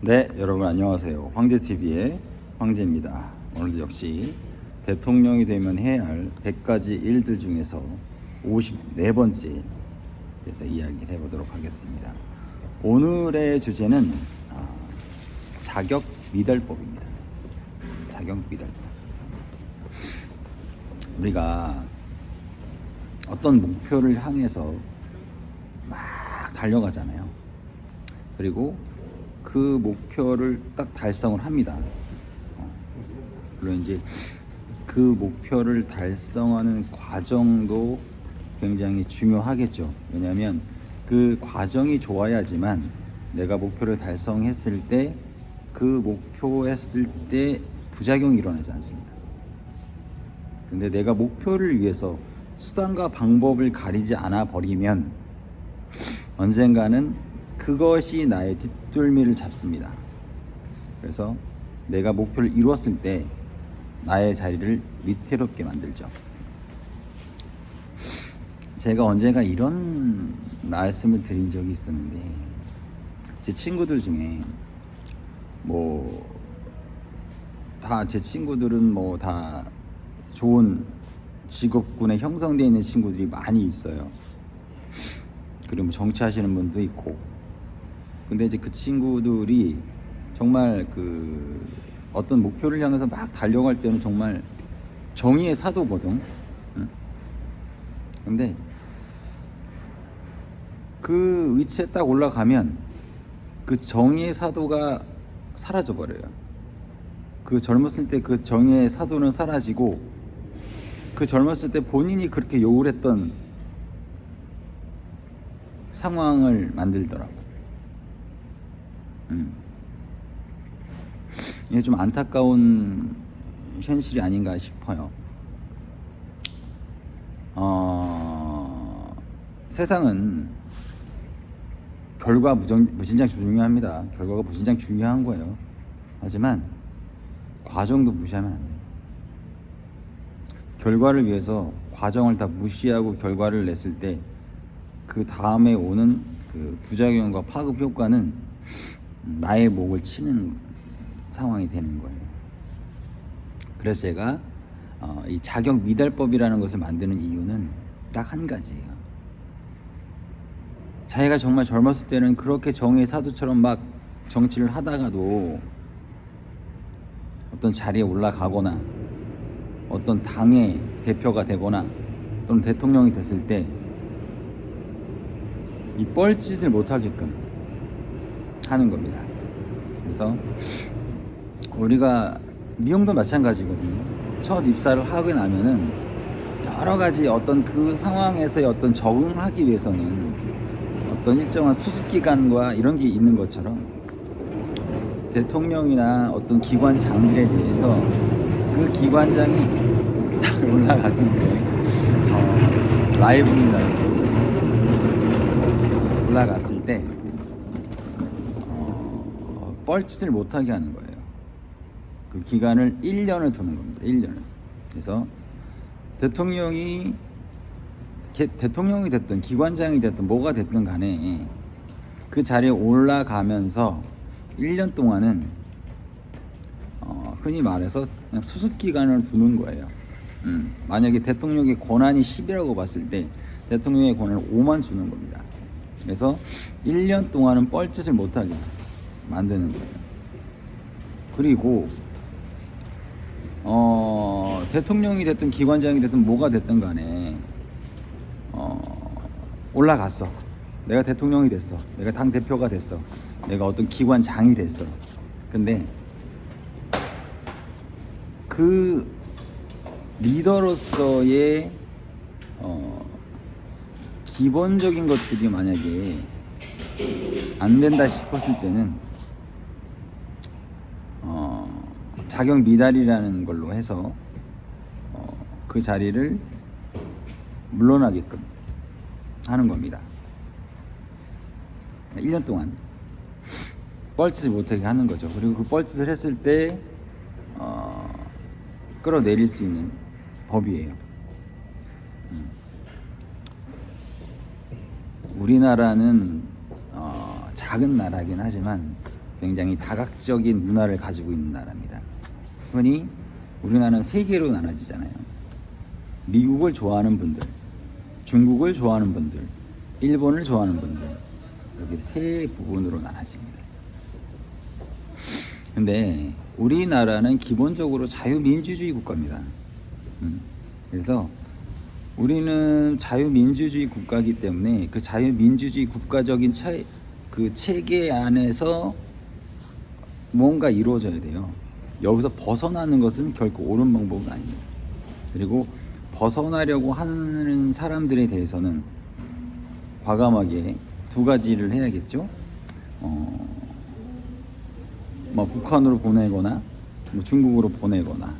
네, 여러분 안녕하세요. 황제TV의 황제입니다. 오늘도 역시 대통령이 되면 해야 할 100가지 일들 중에서 54번째 에서 이야기를 해보도록 하겠습니다. 오늘의 주제는 자격 미달법입니다. 자격 미달법. 우리가 어떤 목표를 향해서 막 달려가잖아요. 그리고 그 목표를 딱 달성을 합니다. 물론 이제 그 목표를 달성하는 과정도 굉장히 중요하겠죠. 왜냐하면 그 과정이 좋아야지만 내가 목표를 달성했을 때 그 목표했을 때 부작용이 일어나지 않습니다. 근데 내가 목표를 위해서 수단과 방법을 가리지 않아 버리면 언젠가는 그것이 나의 뒷덜미를 잡습니다. 그래서 내가 목표를 이루었을 때 나의 자리를 위태롭게 만들죠. 제가 언젠가 이런 말씀을 드린 적이 있었는데, 제 친구들 중에 제 친구들은 다 좋은 직업군에 형성되어 있는 친구들이 많이 있어요. 그리고 정치하시는 분도 있고. 근데 이제 그 친구들이 정말 그 어떤 목표를 향해서 막 달려갈 때는 정말 정의의 사도거든. 응? 근데 그 위치에 딱 올라가면 그 정의의 사도가 사라져 버려요. 그 젊었을 때 그 정의의 사도는 사라지고, 그 젊었을 때 본인이 그렇게 욕을 했던 상황을 만들더라고. 이게 좀 안타까운 현실이 아닌가 싶어요. 세상은 결과 무진장 중요합니다. 결과가 무진장 중요한 거예요. 하지만 과정도 무시하면 안 돼요. 결과를 위해서 과정을 다 무시하고 결과를 냈을 때 그 다음에 오는 그 부작용과 파급 효과는 나의 목을 치는 상황이 되는 거예요. 그래서 제가 이 자격 미달법이라는 것을 만드는 이유는 딱 한 가지예요. 자기가 정말 젊었을 때는 그렇게 정의의 사도처럼 막 정치를 하다가도 어떤 자리에 올라가거나 어떤 당의 대표가 되거나 또는 대통령이 됐을 때 이 뻘짓을 못하게끔 하는 겁니다. 그래서 우리가 미용도 마찬가지거든요. 첫 입사를 하고 나면은 여러 가지 어떤 그 상황에서의 어떤 적응하기 위해서는 어떤 일정한 수습기간과 이런 게 있는 것처럼 대통령이나 어떤 기관장들에 대해서 그 기관장이 딱 올라갔을 때 라이브입니다. 올라갔을 때 뻘짓을 못하게 하는 거예요. 그 기간을 1년을 두는 겁니다. 1년을. 그래서 대통령이 됐든 기관장이 됐든 뭐가 됐든 간에 그 자리에 올라가면서 1년 동안은 흔히 말해서 그냥 수습기간을 두는 거예요. 만약에 대통령의 권한이 10이라고 봤을 때 대통령의 권한을 5만 주는 겁니다. 그래서 1년 동안은 뻘짓을 못하게 만드는 거예요. 그리고 대통령이 됐든 기관장이 됐든 뭐가 됐든 간에 올라갔어. 내가 대통령이 됐어. 내가 당 대표가 됐어. 내가 어떤 기관장이 됐어. 근데 그 리더로서의 기본적인 것들이 만약에 안 된다 싶었을 때는 자격 미달이라는 걸로 해서 그 자리를 물러나게끔 하는 겁니다. 1년 동안 뻘짓을 못하게 하는 거죠. 그리고 그 뻘짓을 했을 때 끌어내릴 수 있는 법이에요. 우리나라는 작은 나라긴 하지만 굉장히 다각적인 문화를 가지고 있는 나라입니다. 흔히 우리나라는 세 개로 나눠지잖아요. 미국을 좋아하는 분들, 중국을 좋아하는 분들, 일본을 좋아하는 분들, 이렇게 세 부분으로 나눠집니다. 근데 우리나라는 기본적으로 자유민주주의 국가입니다. 그래서 우리는 자유민주주의 국가이기 때문에 그 자유민주주의 국가적인 그 체계 안에서 뭔가 이루어져야 돼요. 여기서 벗어나는 것은 결코 옳은 방법은 아닙니다. 그리고 벗어나려고 하는 사람들에 대해서는 과감하게 두 가지를 해야겠죠. 뭐 북한으로 보내거나 뭐 중국으로 보내거나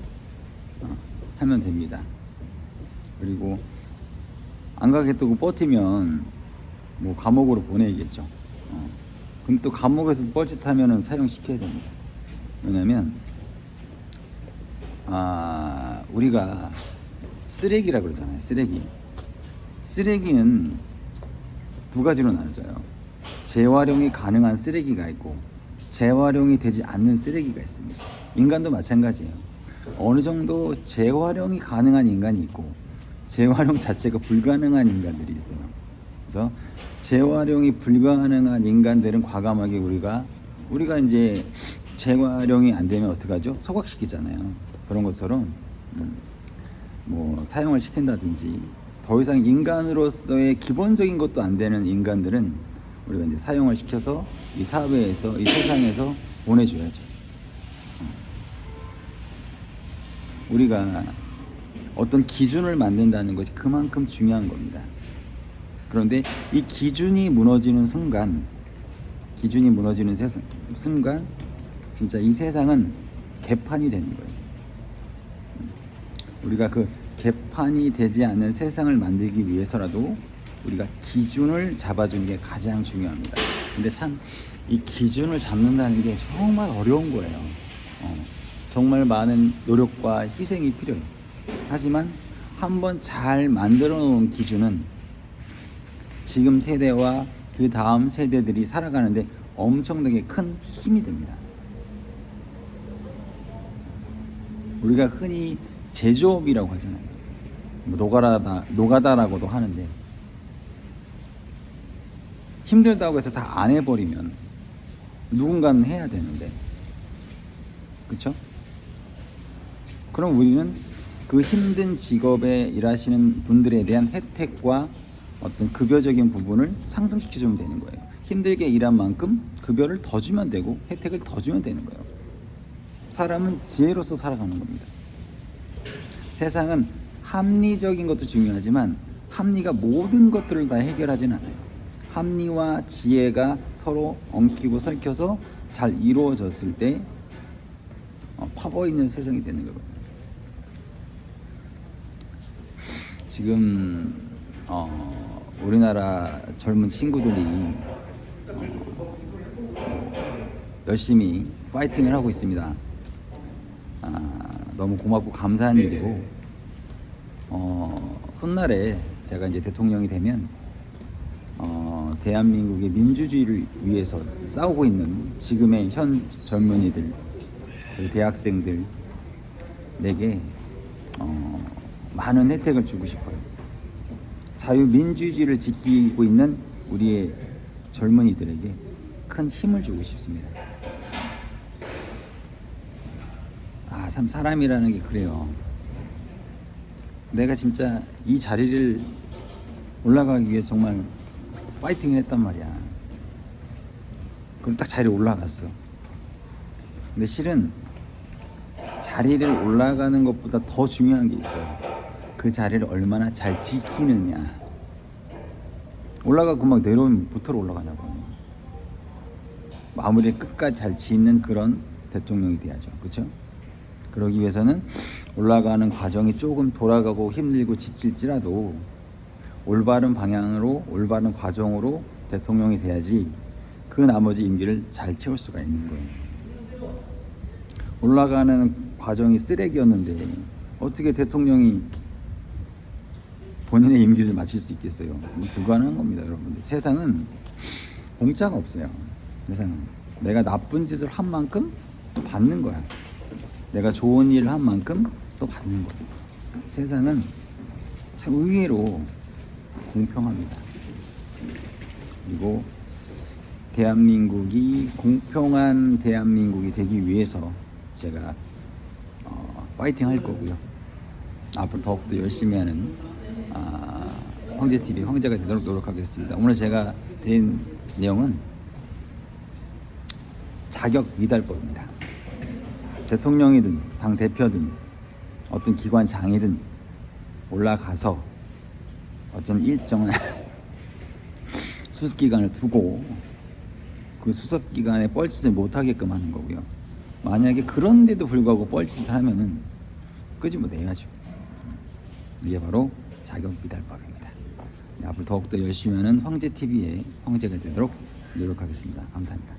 하면 됩니다. 그리고 안 가겠다고 버티면 뭐 감옥으로 보내야겠죠. 그럼 또 감옥에서 뻘짓하면은 사형시켜야 됩니다. 왜냐면 우리가 쓰레기라 그러잖아요. 쓰레기는 두 가지로 나눠져요. 재활용이 가능한 쓰레기가 있고 재활용이 되지 않는 쓰레기가 있습니다. 인간도 마찬가지예요. 어느 정도 재활용이 가능한 인간이 있고 재활용 자체가 불가능한 인간들이 있어요. 그래서 재활용이 불가능한 인간들은 과감하게 우리가 이제 재활용이 안 되면 어떡하죠? 소각시키잖아요. 그런 것처럼 뭐 사용을 시킨다든지 더 이상 인간으로서의 기본적인 것도 안 되는 인간들은 우리가 이제 사용을 시켜서 이 사회에서, 이 세상에서 보내줘야죠. 우리가 어떤 기준을 만든다는 것이 그만큼 중요한 겁니다. 그런데 이 기준이 무너지는 순간 진짜 이 세상은 개판이 되는 거예요. 우리가 그 개판이 되지 않는 세상을 만들기 위해서라도 우리가 기준을 잡아주는 게 가장 중요합니다. 근데 참 이 기준을 잡는다는 게 정말 어려운 거예요. 정말 많은 노력과 희생이 필요해요. 하지만 한번 잘 만들어 놓은 기준은 지금 세대와 그 다음 세대들이 살아가는데 엄청나게 큰 힘이 됩니다. 우리가 흔히 제조업이라고 하잖아요. 노가다라고도 하는데 힘들다고 해서 다 안 해버리면 누군가는 해야 되는데, 그렇죠? 그럼 우리는 그 힘든 직업에 일하시는 분들에 대한 혜택과 어떤 급여적인 부분을 상승시켜주면 되는 거예요. 힘들게 일한 만큼 급여를 더 주면 되고 혜택을 더 주면 되는 거예요. 사람은 지혜로서 살아가는 겁니다. 세상은 합리적인 것도 중요하지만 합리가 모든 것들을 다 해결하지는 않아요. 합리와 지혜가 서로 엉키고 설켜서 잘 이루어졌을 때 파버있는 세상이 되는 거거든요. 지금 우리나라 젊은 친구들이 열심히 파이팅을 하고 있습니다. 너무 고맙고 감사한 일이고, 훗날에 제가 이제 대통령이 되면 대한민국의 민주주의를 위해서 싸우고 있는 지금의 현 젊은이들, 대학생들에게 많은 혜택을 주고 싶어요. 자유민주주의를 지키고 있는 우리의 젊은이들에게 큰 힘을 주고 싶습니다. 참 사람이라는 게 그래요. 내가 진짜 이 자리를 올라가기 위해 정말 파이팅을 했단 말이야. 그럼 딱 자리에 올라갔어. 근데 실은 자리를 올라가는 것보다 더 중요한 게 있어요. 그 자리를 얼마나 잘 지키느냐. 올라가고 막 내려오면 못하러 올라가냐고. 마무리 끝까지 잘 짓는 그런 대통령이 돼야죠. 그렇죠? 그러기 위해서는 올라가는 과정이 조금 돌아가고 힘들고 지칠지라도 올바른 방향으로, 올바른 과정으로 대통령이 돼야지 그 나머지 임기를 잘 채울 수가 있는 거예요. 올라가는 과정이 쓰레기였는데 어떻게 대통령이 본인의 임기를 마칠 수 있겠어요? 불가능한 겁니다, 여러분들. 세상은 공짜가 없어요. 세상은 내가 나쁜 짓을 한 만큼 또 받는 거야. 내가 좋은 일을 한 만큼 또 받는 거야. 세상은 참 의외로 공평합니다. 그리고 대한민국이 공평한 대한민국이 되기 위해서 제가 파이팅 할 거고요. 앞으로 더욱더 열심히 하는 황제TV 황제가 되도록 노력하겠습니다. 오늘 제가 드린 내용은 자격 미달법입니다. 대통령이든 당대표든 어떤 기관장이든 올라가서 어떤 일정한 수습기간을 두고 그 수습기간에 뻘짓을 못하게끔 하는 거고요. 만약에 그런데도 불구하고 뻘짓을 하면은 끄집어내야죠. 이게 바로 자격 미달법입니다. 네, 앞으로 더욱더 열심히 하는 황제TV의 황제가 되도록 노력하겠습니다. 감사합니다.